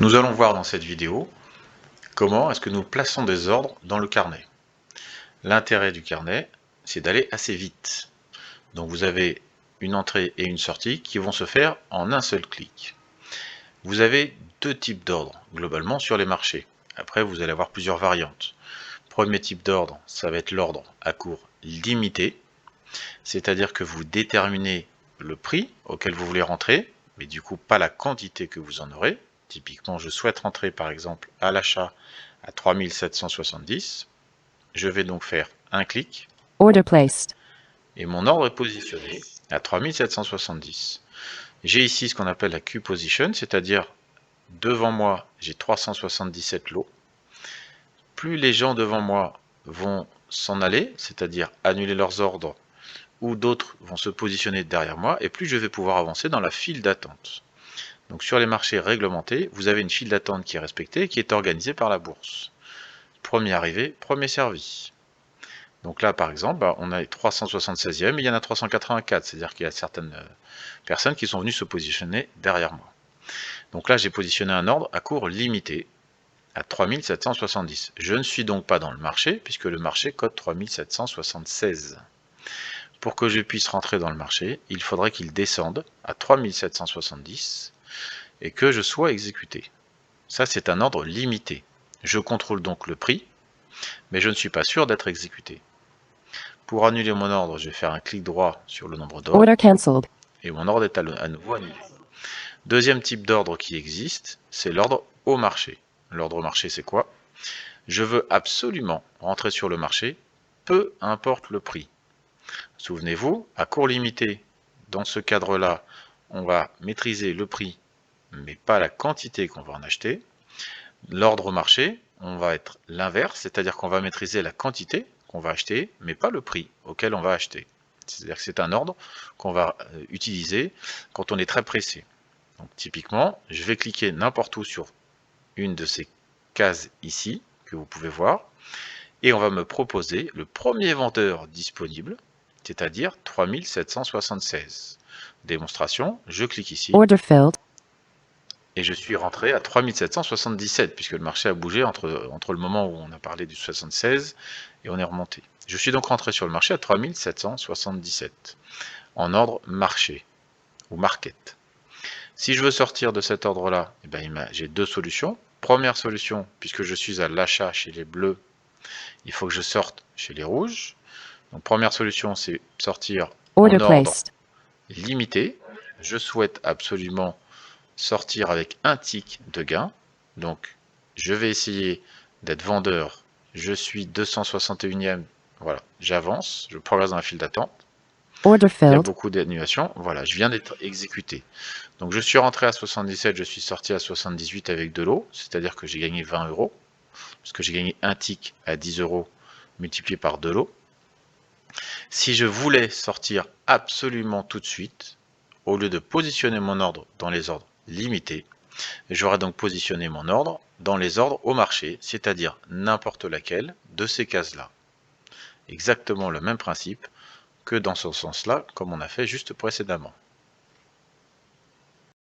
Nous allons voir dans cette vidéo comment est-ce que nous plaçons des ordres dans le carnet. L'intérêt du carnet, c'est d'aller assez vite. Donc vous avez une entrée et une sortie qui vont se faire en un seul clic. Vous avez deux types d'ordres globalement sur les marchés. Après, vous allez avoir plusieurs variantes. Premier type d'ordre, ça va être l'ordre à cours limité, c'est-à-dire que vous déterminez le prix auquel vous voulez rentrer, mais du coup pas la quantité que vous en aurez. Typiquement, je souhaite rentrer par exemple à l'achat à 3770. Je vais donc faire un clic. Order placed. Et mon ordre est positionné à 3770. J'ai ici ce qu'on appelle la Q-position, c'est-à-dire devant moi, j'ai 377 lots. Plus les gens devant moi vont s'en aller, c'est-à-dire annuler leurs ordres, ou d'autres vont se positionner derrière moi, et plus je vais pouvoir avancer dans la file d'attente. Donc sur les marchés réglementés, vous avez une file d'attente qui est respectée et qui est organisée par la bourse. Premier arrivé, premier servi. Donc là par exemple, on a les 376e et il y en a 384, c'est-à-dire qu'il y a certaines personnes qui sont venues se positionner derrière moi. Donc là j'ai positionné un ordre à cours limité à 3770. Je ne suis donc pas dans le marché puisque le marché code 3776. Pour que je puisse rentrer dans le marché, il faudrait qu'il descende à 3770 et que je sois exécuté. Ça, c'est un ordre limité. Je contrôle donc le prix, mais je ne suis pas sûr d'être exécuté. Pour annuler mon ordre, je vais faire un clic droit sur le nombre d'ordres et mon ordre est à nouveau annulé. Deuxième type d'ordre qui existe, c'est l'ordre au marché. L'ordre au marché, c'est quoi? Je veux absolument rentrer sur le marché, peu importe le prix. Souvenez-vous, à cours limité, dans ce cadre-là, on va maîtriser le prix, mais pas la quantité qu'on va en acheter. L'ordre au marché, on va être l'inverse, c'est-à-dire qu'on va maîtriser la quantité qu'on va acheter, mais pas le prix auquel on va acheter. C'est-à-dire que c'est un ordre qu'on va utiliser quand on est très pressé. Donc typiquement, je vais cliquer n'importe où sur une de ces cases ici, que vous pouvez voir, et on va me proposer le premier vendeur disponible, c'est-à-dire 3776. Démonstration, je clique ici. Order filled. Et je suis rentré à 3777, puisque le marché a bougé entre le moment où on a parlé du 76 et on est remonté. Je suis donc rentré sur le marché à 3777, en ordre marché, ou market. Si je veux sortir de cet ordre-là, eh ben, j'ai deux solutions. Première solution, puisque je suis à l'achat chez les bleus, il faut que je sorte chez les rouges. Donc première solution, c'est sortir en ordre limité. Je souhaite absolument sortir avec un tick de gain. Donc je vais essayer d'être vendeur. Je suis 261e. Voilà, j'avance, je progresse dans la file d'attente. Il y a beaucoup d'annulations. Voilà, je viens d'être exécuté. Donc je suis rentré à 77, je suis sorti à 78 avec de l'eau, c'est-à-dire que j'ai gagné 20 euros, parce que j'ai gagné un tick à 10 euros multiplié par de l'eau. Si je voulais sortir absolument tout de suite, au lieu de positionner mon ordre dans les ordres limités, j'aurais donc positionné mon ordre dans les ordres au marché, c'est-à-dire n'importe laquelle de ces cases-là. Exactement le même principe que dans ce sens-là, comme on a fait juste précédemment.